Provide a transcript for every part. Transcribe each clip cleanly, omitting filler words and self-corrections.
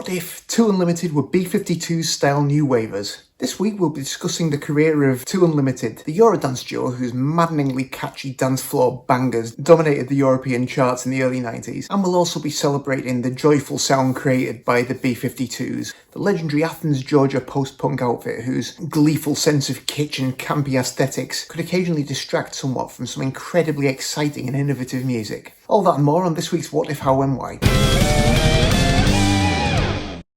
What if 2 Unlimited were B-52 style new wavers? This week we'll be discussing the career of 2 Unlimited, the Eurodance duo whose maddeningly catchy dance floor bangers dominated the European charts in the early 90s, and we'll also be celebrating the joyful sound created by the B-52s, the legendary Athens, Georgia post-punk outfit whose gleeful sense of kitsch and campy aesthetics could occasionally distract somewhat from some incredibly exciting and innovative music. All that and more on this week's What If, How and Why.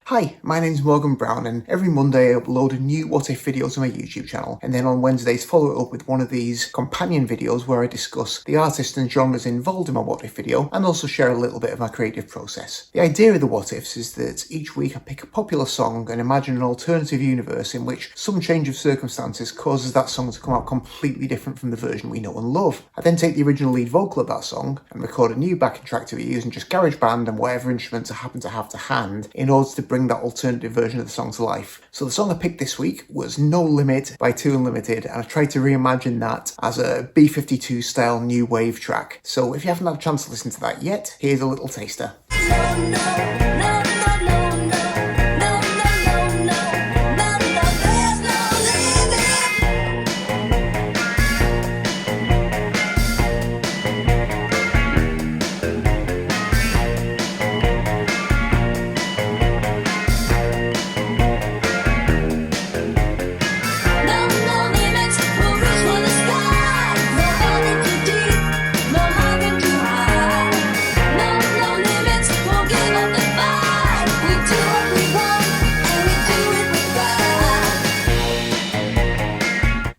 Hi, my name's Morgan Brown, and every Monday I upload a new What If video to my YouTube channel, and then on Wednesdays follow it up with one of these companion videos where I discuss the artists and genres involved in my What If video, and also share a little bit of my creative process. The idea of the What Ifs is that each week I pick a popular song and imagine an alternative universe in which some change of circumstances causes that song to come out completely different from the version we know and love. I then take the original lead vocal of that song and record a new backing track to it using just GarageBand and whatever instruments I happen to have to hand in order to bring that alternative version of the song to life. So the song I picked this week was No Limit by 2 Unlimited, and I tried to reimagine that as a B-52 style new wave track. So if you haven't had a chance to listen to that yet, here's a little taster.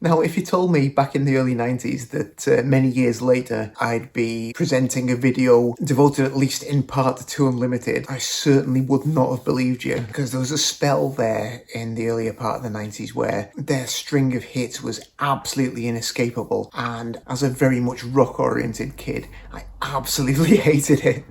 Now, if you told me back in the early 90s that many years later I'd be presenting a video devoted at least in part to 2 Unlimited, I certainly would not have believed you, because there was a spell there in the earlier part of the 90s where their string of hits was absolutely inescapable, and as a very much rock-oriented kid, I absolutely hated it.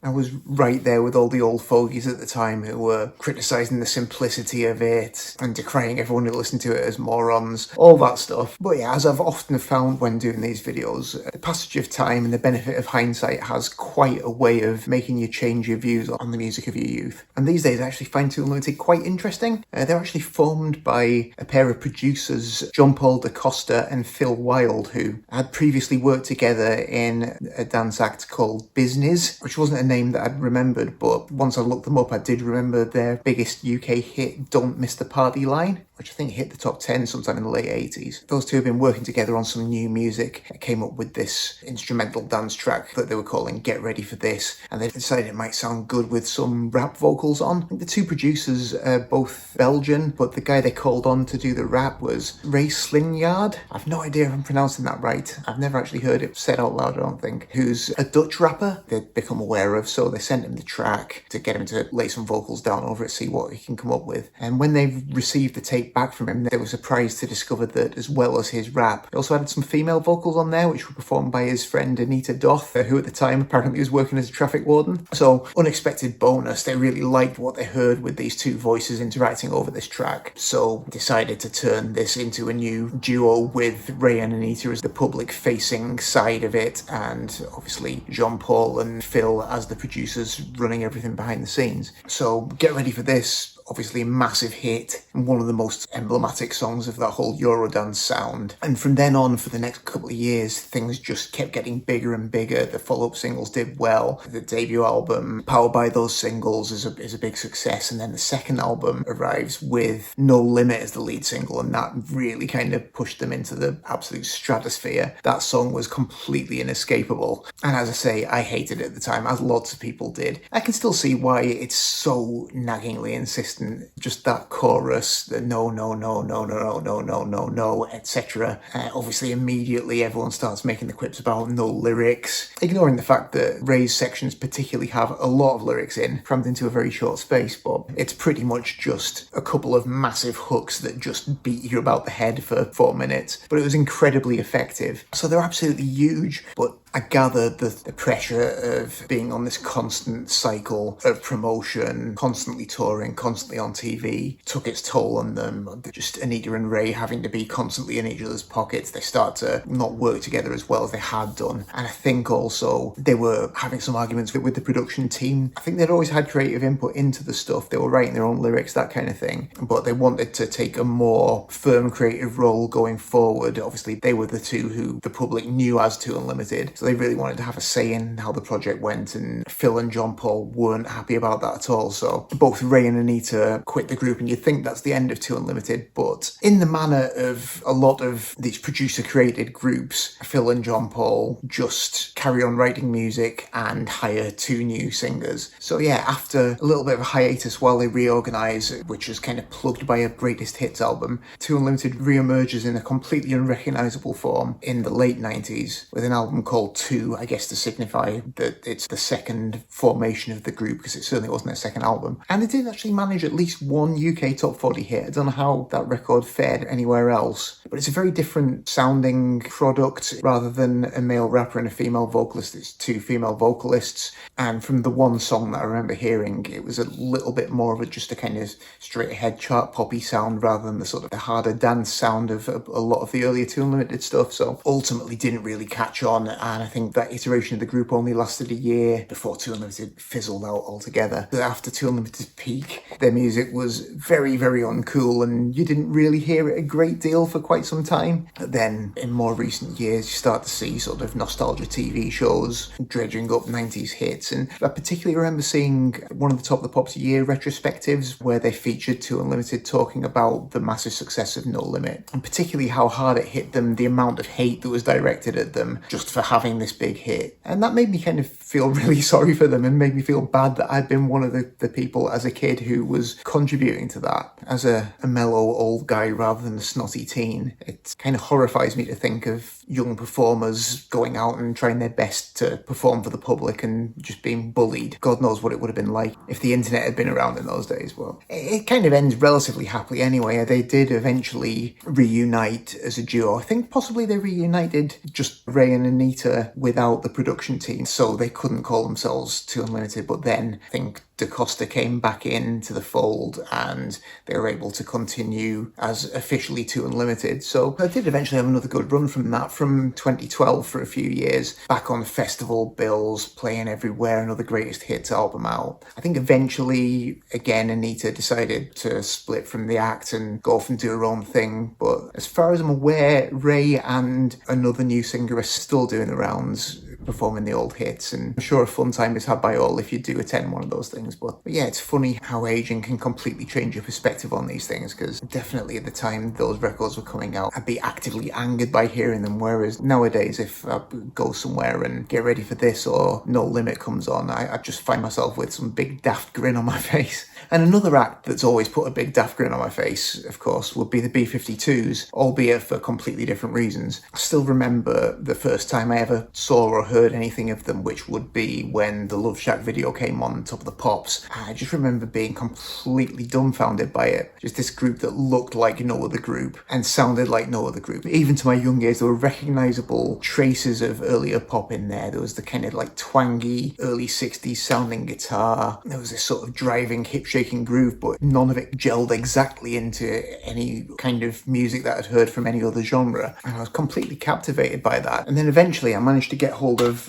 I was right there with all the old fogies at the time who were criticising the simplicity of it and decrying everyone who listened to it as morons, all that stuff. But yeah, as I've often found when doing these videos, the passage of time and the benefit of hindsight has quite a way of making you change your views on the music of your youth. And these days I actually find 2 Unlimited quite interesting. They're actually formed by a pair of producers, John Paul DaCosta and Phil Wild, who had previously worked together in a dance act called Business, which wasn't a name that I'd remembered, but once I looked them up I did remember their biggest UK hit, Don't Miss the Party Line, which I think hit the top 10 sometime in the late 80s. Those two have been working together on some new music and came up with this instrumental dance track that they were calling Get Ready for This, and they decided it might sound good with some rap vocals on. I think the two producers are both Belgian, but the guy they called on to do the rap was Ray Slinyard. I've no idea if I'm pronouncing that right. I've never actually heard it said out loud, I don't think. Who's a Dutch rapper they'd become aware of, so they sent him the track to get him to lay some vocals down over it, see what he can come up with. And when they received the tape back from him, they were surprised to discover that as well as his rap, he also added some female vocals on there, which were performed by his friend Anita Doth, who at the time apparently was working as a traffic warden. So, unexpected bonus, they really liked what they heard with these two voices interacting over this track, so decided to turn this into a new duo with Ray and Anita as the public-facing side of it, and obviously Jean Paul and Phil as the producers running everything behind the scenes. So, get ready for this. Obviously a massive hit and one of the most emblematic songs of that whole Eurodance sound. And from then on, for the next couple of years, things just kept getting bigger and bigger. The follow-up singles did well. The debut album, powered by those singles, is a big success. And then the second album arrives with No Limit as the lead single, and that really kind of pushed them into the absolute stratosphere. That song was completely inescapable. And as I say, I hated it at the time, as lots of people did. I can still see why it's so naggingly insistent. Just that chorus, the no, no, no, no, no, no, no, no, no, etc. Obviously, immediately everyone starts making the quips about no lyrics, ignoring the fact that Ray's sections particularly have a lot of lyrics crammed into a very short space, but it's pretty much just a couple of massive hooks that just beat you about the head for 4 minutes. But it was incredibly effective. So they're absolutely huge, but I gather the pressure of being on this constant cycle of promotion, constantly touring, constantly on TV, took its toll on them. Just Anita and Ray having to be constantly in each other's pockets. They start to not work together as well as they had done. And I think also they were having some arguments with the production team. I think they'd always had creative input into the stuff. They were writing their own lyrics, that kind of thing. But they wanted to take a more firm creative role going forward. Obviously, they were the two who the public knew as Two Unlimited. So they really wanted to have a say in how the project went. And Phil and John Paul weren't happy about that at all. So both Ray and Anita quit the group, and you'd think that's the end of Two Unlimited. But in the manner of a lot of these producer-created groups, Phil and John Paul just carry on writing music and hire two new singers. So yeah, after a little bit of a hiatus while they reorganise, which was kind of plugged by a greatest hits album, Two Unlimited re-emerges in a completely unrecognisable form in the late 90s with an album called Two, I guess to signify that it's the second formation of the group, because it certainly wasn't their second album. And they did actually manage at least one UK top 40 hit. I don't know how that record fared anywhere else, but it's a very different sounding product. Rather than a male rapper and a female vocalist, it's two female vocalists. And from the one song that I remember hearing, it was a little bit more of just a kind of straight ahead chart poppy sound rather than the sort of the harder dance sound of a lot of the earlier Two Unlimited stuff. So ultimately didn't really catch on, and I think that iteration of the group only lasted a year before Two Unlimited fizzled out altogether. But after Two Unlimited's peak, their music was very, very uncool, and you didn't really hear it a great deal for quite some time. But then in more recent years, you start to see sort of nostalgia TV shows dredging up 90s hits, and I particularly remember seeing one of the Top of the Pops year retrospectives where they featured Two Unlimited talking about the massive success of No Limit, and particularly how hard it hit them, the amount of hate that was directed at them just for having this big hit. And that made me kind of feel really sorry for them and made me feel bad that I'd been one of the people as a kid who was contributing to that. As a mellow old guy rather than a snotty teen, it kind of horrifies me to think of young performers going out and trying their best to perform for the public and just being bullied. God knows what it would have been like if the internet had been around in those days. Well, it kind of ends relatively happily anyway. They did eventually reunite as a duo. I think possibly they reunited just Ray and Anita without the production team, so they couldn't call themselves Two Unlimited. But then I think DaCosta came back into the fold and they were able to continue as officially Two Unlimited. So I did eventually have another good run from that, from 2012 for a few years, back on festival bills, playing everywhere, another greatest hits album out. I think eventually, again, Anita decided to split from the act and go off and do her own thing. But as far as I'm aware, Ray and another new singer are still doing the rounds, performing the old hits, and I'm sure a fun time is had by all if you do attend one of those things. But yeah, it's funny how aging can completely change your perspective on these things, because definitely at the time those records were coming out, I'd be actively angered by hearing them, whereas nowadays if I go somewhere and Get Ready for This or No Limit comes on, I just find myself with some big daft grin on my face. And another act that's always put a big daft grin on my face, of course, would be the B-52s, albeit for completely different reasons. I still remember the first time I ever saw or heard anything of them, which would be when the Love Shack video came on Top of the Pops. I just remember being completely dumbfounded by it. Just this group that looked like no other group and sounded like no other group. Even to my young age, there were recognisable traces of earlier pop in there. There was the kind of like twangy early 60s sounding guitar. There was this sort of driving hip shaking groove, but none of it gelled exactly into any kind of music that I'd heard from any other genre. And I was completely captivated by that. And then eventually I managed to get hold of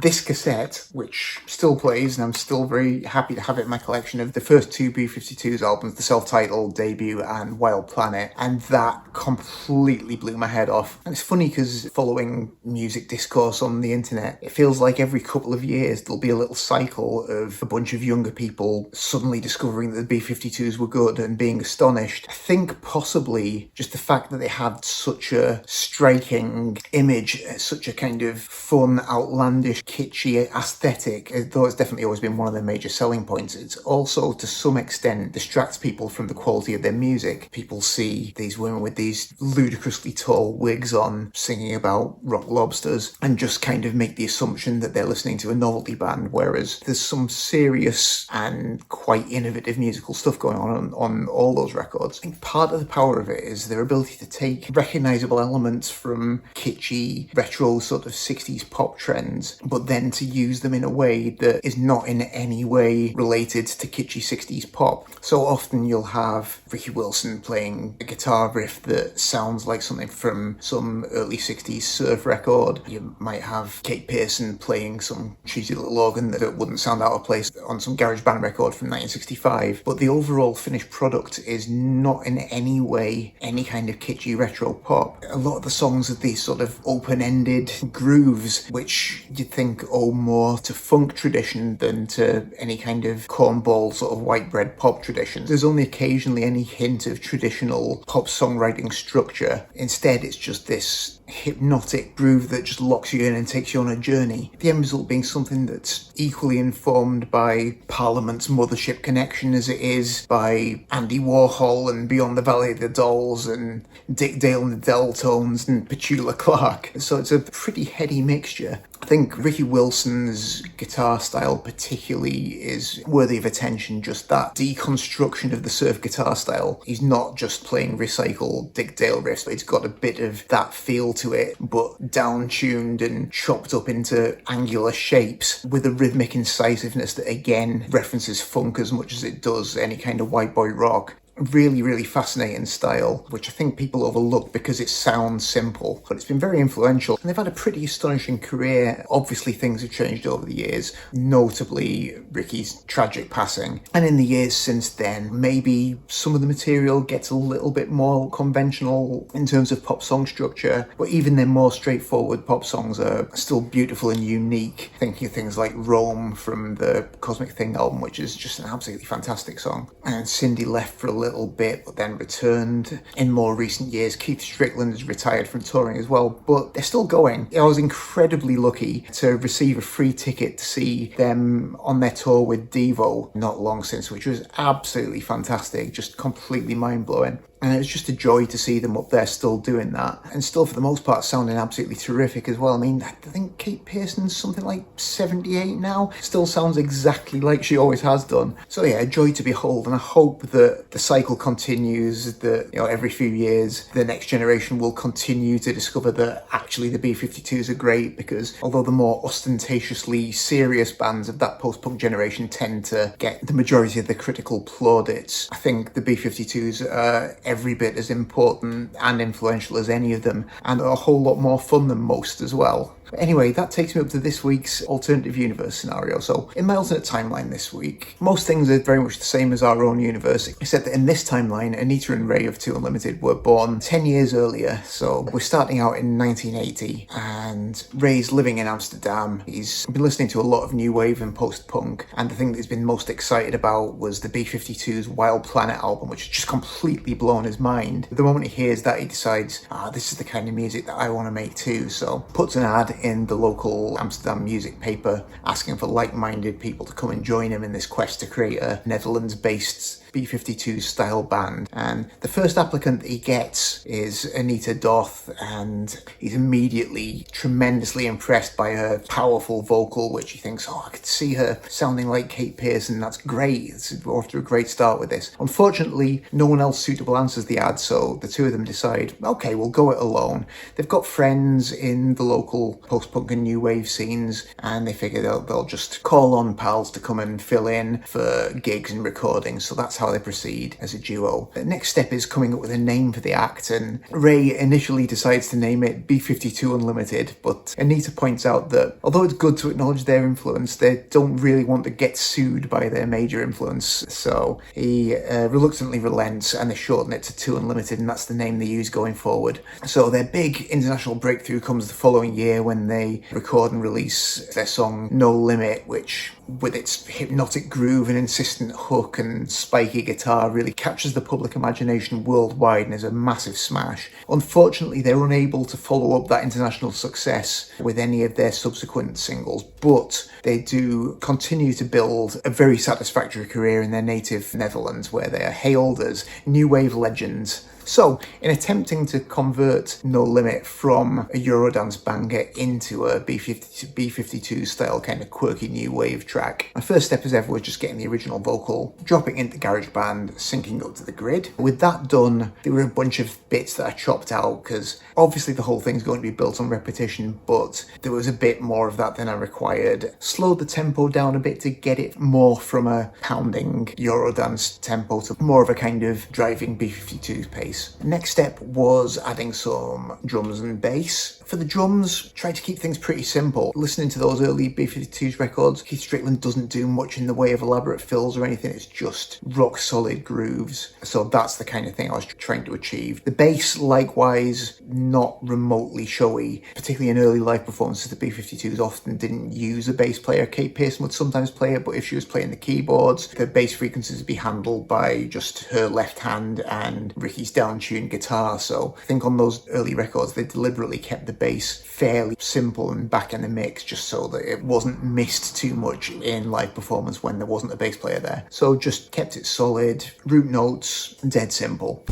this cassette, which still plays, and I'm still very happy to have it in my collection, of the first two B-52s albums, the self-titled debut and Wild Planet, and that completely blew my head off. And it's funny because following music discourse on the internet, it feels like every couple of years there'll be a little cycle of a bunch of younger people suddenly discovering that the B-52s were good and being astonished. I think possibly just the fact that they had such a striking image, such a kind of fun, outlandish, kitschy aesthetic, though it's definitely always been one of their major selling points, it's also to some extent distracts people from the quality of their music. People see these women with these ludicrously tall wigs on singing about rock lobsters and just kind of make the assumption that they're listening to a novelty band, whereas there's some serious and quite innovative musical stuff going on all those records. I think part of the power of it is their ability to take recognisable elements from kitschy, retro sort of 60s pop trends, but then to use them in a way that is not in any way related to kitschy 60s pop. So often you'll have Ricky Wilson playing a guitar riff that sounds like something from some early 60s surf record. You might have Kate Pearson playing some cheesy little organ that wouldn't sound out of place on some garage band record from 1965. But the overall finished product is not in any way any kind of kitschy retro pop. A lot of the songs are these sort of open-ended grooves, which you'd think owe more to funk tradition than to any kind of cornball sort of white bread pop tradition. There's only occasionally any hint of traditional pop songwriting structure. Instead, it's just this hypnotic groove that just locks you in and takes you on a journey. The end result being something that's equally informed by Parliament's Mothership Connection as it is by Andy Warhol and Beyond the Valley of the Dolls and Dick Dale and the Deltones and Petula Clark. So it's a pretty heady mixture. I think Ricky Wilson's guitar style particularly is worthy of attention, just that deconstruction of the surf guitar style. He's not just playing recycled Dick Dale riffs, but it's got a bit of that feel to it, but down-tuned and chopped up into angular shapes with a rhythmic incisiveness that again references funk as much as it does any kind of white boy rock. Really, really fascinating style, which I think people overlook because it sounds simple, but it's been very influential. And they've had a pretty astonishing career. Obviously, things have changed over the years, notably Ricky's tragic passing. And in the years since then, maybe some of the material gets a little bit more conventional in terms of pop song structure, but even their more straightforward pop songs are still beautiful and unique. Thinking of things like Rome from the Cosmic Thing album, which is just an absolutely fantastic song. And Cindy left for a little bit but then returned. In more recent years, Keith Strickland has retired from touring as well, but they're still going. I was incredibly lucky to receive a free ticket to see them on their tour with Devo not long since, which was absolutely fantastic, just completely mind-blowing. And it was just a joy to see them up there still doing that. And still, for the most part, sounding absolutely terrific as well. I mean, I think Kate Pearson's something like 78 now. Still sounds exactly like she always has done. So yeah, a joy to behold. And I hope that the cycle continues, that, you know, every few years, the next generation will continue to discover that actually the B-52s are great, because although the more ostentatiously serious bands of that post-punk generation tend to get the majority of the critical plaudits, I think the B-52s are every bit as important and influential as any of them, and a whole lot more fun than most as well. But anyway, that takes me up to this week's alternative universe scenario. So in my alternate timeline this week, most things are very much the same as our own universe, except that in this timeline, Anita and Ray of 2 Unlimited were born 10 years earlier. So we're starting out in 1980, and Ray's living in Amsterdam. He's been listening to a lot of new wave and post-punk, and the thing that he's been most excited about was the B-52's Wild Planet album, which has just completely blown his mind. The moment he hears that, he decides, this is the kind of music that I want to make too. So puts an ad in the local Amsterdam music paper asking for like-minded people to come and join him in this quest to create a Netherlands-based B-52 style band. And the first applicant that he gets is Anita Doth, and he's immediately tremendously impressed by her powerful vocal, which he thinks, I could see her sounding like Kate Pearson. That's great. We're off to a great start with this. Unfortunately, no one else suitable answers the ad, so the two of them decide, okay, we'll go it alone. They've got friends in the local post-punk and new wave scenes, and they figure they'll just call on pals to come and fill in for gigs and recordings. So that's how they proceed as a duo. The next step is coming up with a name for the act, and Ray initially decides to name it B-52 Unlimited, but Anita points out that although it's good to acknowledge their influence, they don't really want to get sued by their major influence, so he reluctantly relents and they shorten it to 2 Unlimited, and that's the name they use going forward. So their big international breakthrough comes the following year when they record and release their song No Limit, which, with its hypnotic groove and insistent hook and spiky guitar, really captures the public imagination worldwide and is a massive smash. Unfortunately, they're unable to follow up that international success with any of their subsequent singles, but they do continue to build a very satisfactory career in their native Netherlands, where they are hailed as new wave legends. So, in attempting to convert No Limit from a Eurodance banger into a B-52 style kind of quirky new wave track, my first step as ever was just getting the original vocal, dropping into GarageBand, syncing up to the grid. With that done, there were a bunch of bits that I chopped out because obviously the whole thing's going to be built on repetition, but there was a bit more of that than I required. Slowed the tempo down a bit to get it more from a pounding Eurodance tempo to more of a kind of driving B-52 pace. Next step was adding some drums and bass. For the drums, tried to keep things pretty simple. Listening to those early B-52s records, Keith Strickland doesn't do much in the way of elaborate fills or anything, it's just rock solid grooves. So that's the kind of thing I was trying to achieve. The bass, likewise, not remotely showy, particularly in early live performances. The B-52s often didn't use a bass player. Kate Pearson would sometimes play it, but if she was playing the keyboards, the bass frequencies would be handled by just her left hand and Ricky's down-tuned guitar. So I think on those early records, they deliberately kept the bass fairly simple and back in the mix just so that it wasn't missed too much in live performance when there wasn't a bass player there. So just kept it solid, root notes, dead simple.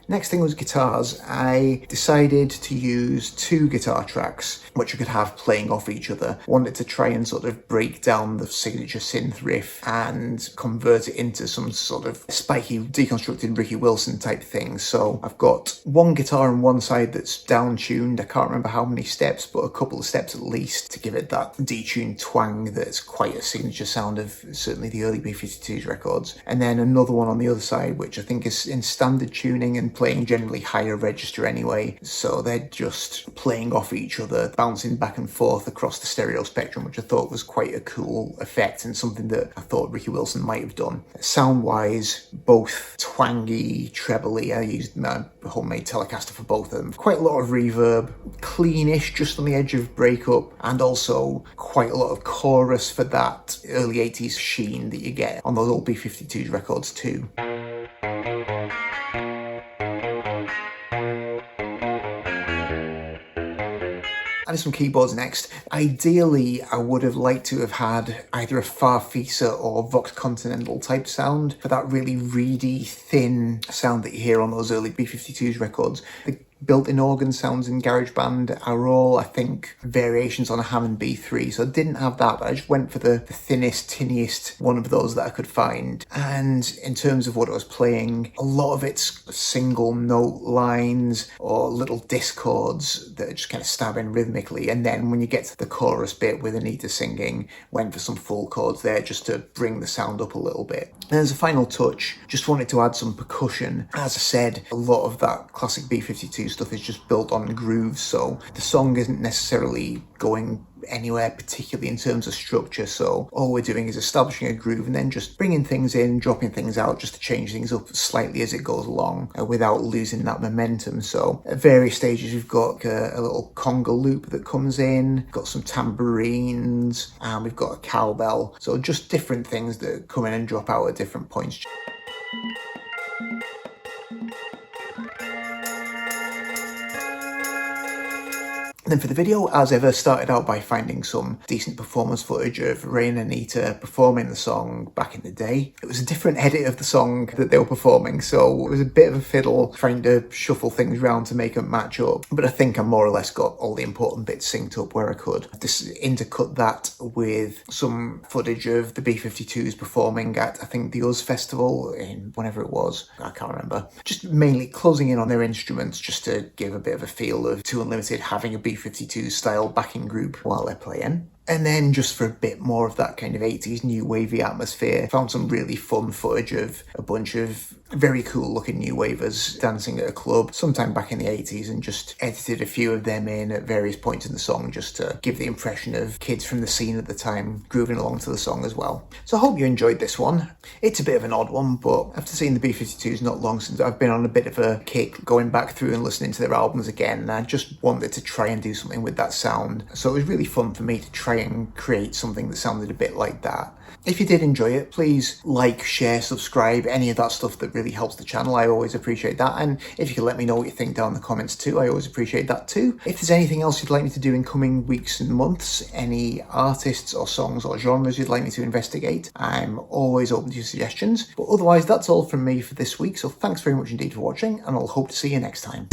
Next thing was guitars. I decided to use 2 guitar tracks, which I could have playing off each other. Wanted to try and sort of break down the signature synth riff and convert it into some sort of spiky, deconstructed Ricky Wilson type thing. So I've got one guitar on one side that's down-tuned. I can't remember how many steps, but a couple of steps at least to give it that detuned twang that's quite a signature sound of certainly the early B-52s records. And then another one on the other side, which I think is in standard tuning and playing generally higher register anyway, so they're just playing off each other, bouncing back and forth across the stereo spectrum, which I thought was quite a cool effect and something that I thought Ricky Wilson might have done. Sound-wise, both twangy, trebly. I used my homemade Telecaster for both of them. Quite a lot of reverb, cleanish, just on the edge of breakup, and also quite a lot of chorus for that early 80s sheen that you get on those old B-52s records too. Added some keyboards next. Ideally, I would have liked to have had either a Farfisa or Vox Continental type sound for that really reedy, thin sound that you hear on those early B-52s records. The built-in organ sounds in GarageBand are all, I think, variations on a Hammond B3, so I didn't have that, but I just went for the thinnest, tinniest one of those that I could find. And in terms of what I was playing, a lot of it's single note lines or little discords that are just kind of stabbing rhythmically, and then when you get to the chorus bit with Anita singing, went for some full chords there just to bring the sound up a little bit. And as a final touch, just wanted to add some percussion. As I said, a lot of that classic B-52 stuff is just built on grooves, so the song isn't necessarily going anywhere particularly in terms of structure, so all we're doing is establishing a groove and then just bringing things in, dropping things out just to change things up slightly as it goes along without losing that momentum. So at various stages we've got a little conga loop that comes in, got some tambourines, and we've got a cowbell, so just different things that come in and drop out at different points. Then for the video, as ever, started out by finding some decent performance footage of Ray and Anita performing the song back in the day. It was a different edit of the song that they were performing, so it was a bit of a fiddle trying to shuffle things around to make them match up. But I think I more or less got all the important bits synced up where I could. Just intercut that with some footage of the B-52s performing at, I think, the Us Festival in whenever it was. I can't remember. Just mainly closing in on their instruments just to give a bit of a feel of Too Unlimited having a B-52 style backing group while they're playing. And then just for a bit more of that kind of 80s new wavy atmosphere, found some really fun footage of a bunch of very cool looking new wavers dancing at a club sometime back in the 80s, and just edited a few of them in at various points in the song just to give the impression of kids from the scene at the time grooving along to the song as well. So I hope you enjoyed this one. It's a bit of an odd one, but after seeing the B-52s not long since, I've been on a bit of a kick going back through and listening to their albums again, and I just wanted to try and do something with that sound. So it was really fun for me to try try and create something that sounded a bit like that. If you did enjoy it, please like, share, subscribe, any of that stuff that really helps the channel. I always appreciate that. And if you could let me know what you think down in the comments too, I always appreciate that too. If there's anything else you'd like me to do in coming weeks and months, any artists or songs or genres you'd like me to investigate, I'm always open to your suggestions. But otherwise, that's all from me for this week. So thanks very much indeed for watching, and I'll hope to see you next time.